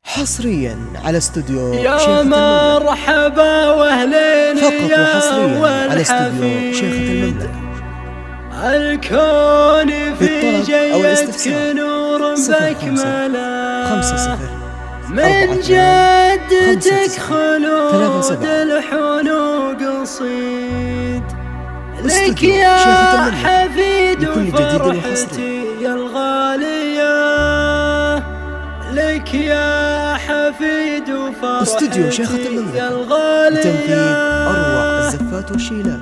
حصريا على استوديو يا شيخة المملكة. مرحبا واهلين فقط يا وحصريا على استوديو شيخة المملكة. الكون في جيدك نور بكمله 50 من جدتك خلود الحنو قصيد لك يا حفيد وفرحتي الغالية، لك يا حفيد استوديو شيخة وفرحتي المملكة الغالية لتنفيذ أروع الزفات والشيلات.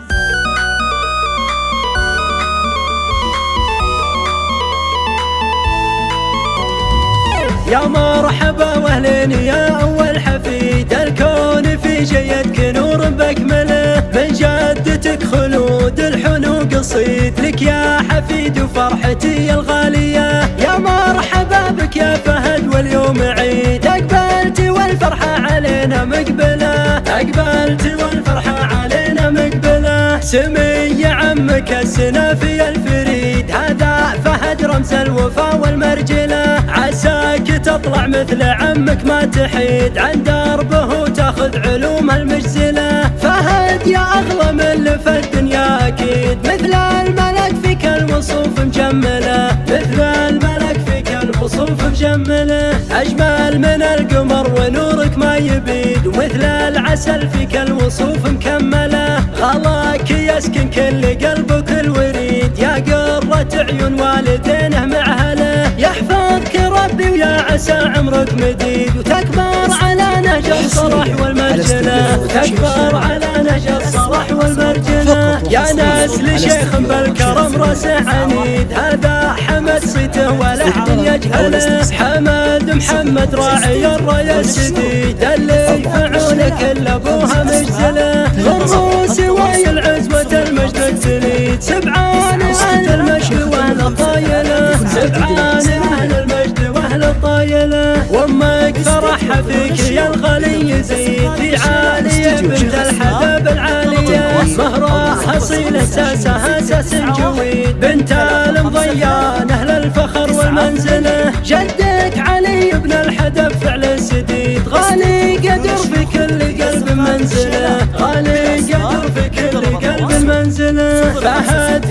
يا مرحبا واهلين يا اول حفيد، الكون في جيدك نور بكمله من جدتك خلود الحنو قصيد لك يا حفيد وفرحتي الغاليه. يا مرحبا بك يا فهد واليوم عيد، اقبلت والفرحه علينا مقبله، اقبلت والفرحه علينا مقبله. سمي عمك السنافي الفريد، هذا فهد رمز الوفا والمرجله، عساك تطلع مثل عمك ما تحيد، عن دربه وتاخذ علوم المجزله. فهد يا اغلى من في الدنيا اكيد، مثل الملك فيك الوصوف مجمله، مثل الملك فيك الوصوف مجمله. اجمل من القمر ونورك ما يبيد، ومثل العسل فيك الوصوف مكمله. غلاك يسكن كل قلبك الوريد، يا قرة عيون والدينه معهله. يحفظك ربي ويا عسى عمرك مديد، وتكبر على نهج الصلاح والمرجله، وتكبر على نهج الصلاح والمرجله. يا ناس لشيخ بالكرم راسه عنيد، هذا حمد صيته ولا حد يجهله. حمد محمد راعي الرايه السديد، اللي يفعونه كل ابوها مجزله. الروس ويا العزوه المجد الجليد، سبعان اهل المجد واهل الطايله، سبعان اهل المجد واهل الطايله. وامك فرحها فيك يا الغالي يزيد، في عاليه بنت الحباب العاليه، مهرها اصيله اساسها اساس جويد، بنت المضيان اهل الفخر والمنزله. جدك علي بن الحدب فعل سديد، غالي قدر في كل قلب منزله، غالي قدر في كل قلب منزله.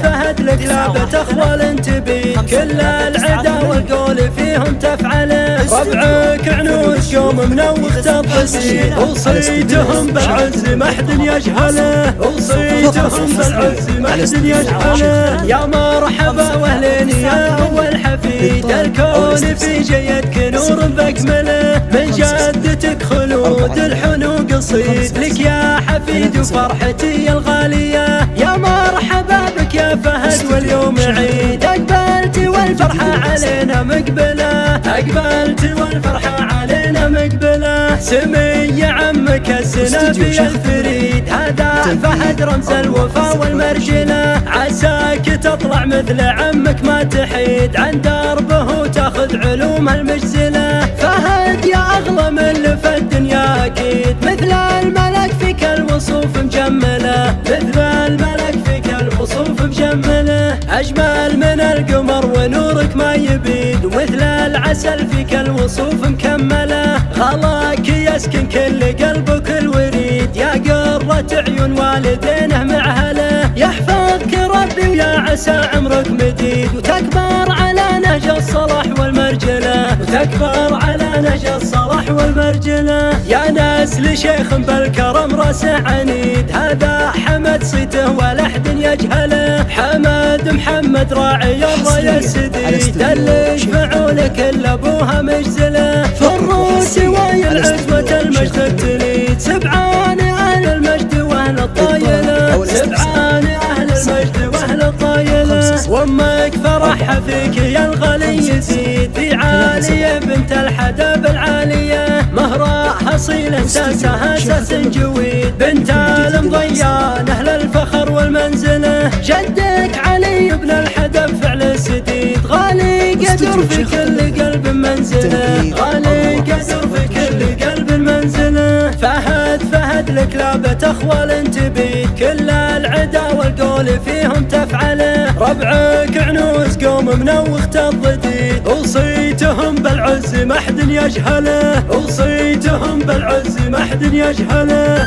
فهد لك لعبة اخوال تبيد، كل العدا والقول فيهم تفعله. ربعك عنوس قوم منوخ تضسيد، اوصيتهم بالعز ما حد يجهله، اوصيتهم بالعز ما حد يجهله. يا مرحبا واهلين يا اول حفيد، الكون في جيدك نور بكمله من جدتك خلود الحنو قصيد لك يا حفيد وفرحتي الغاليه. يا مرحبا بك يا فهد واليوم عيد، اقبلت والفرحه علينا مقبله، اقبلت والفرحه علينا مقبله. سمي عمك السنافي الفريد، هذا فهد رمز الوفا والمرجله، عساك تطلع مثل عمك ما تحيد، عن دربه وتاخذ علوم المجزله. فهد يا اغلى من في الدنيا اكيد، مثل الملك فيك الوصوف مجمله، مثل الملك فيك الوصوف مجمله. اجمل من القمر ونورك ما يبيد، ومثل العسل فيك الوصوف مكمله. غلاك يسكن كل قلبك الوريد، يا قرة عيون والدينه معهله. يحفظك ربي ويا عسى عمرك مديد، وتكبر على نهج الصلاح والمرجله، وتكبر على نهج الصلاح والمرجله. يا ناس لشيخ بالكرم راسه عنيد، هذا حمد صيته ولا حد يجهله. حمد محمد راعي الرايه السديد، اللي يشفعونه كل ابوها مجزله. فالروس ويا العزوه المجد الجليد، سبعان اهل المجد واهل الطايله، سبعان اهل المجد واهل الطايله. وامك فرحها فيك يا الغالي يزيد، في عاليه بنت الحدب العاليه، مهرها اصيله اساسها اساس جويد، بنت المضيان اهل الفخر والمنزله. جدك علي بن الحدب فعل سديد، غالي قدر في كل قلب منزله، غالي قدر في كل قلب منزله. فهد لك لعبة اخوال تبيد، كل العدا والقول فيهم تفعله. ربعك عنوس قوم منوخ تضديد، وصيتهم بالعز ما حد يجهله، وصيتهم بالعز ما حد يجهله.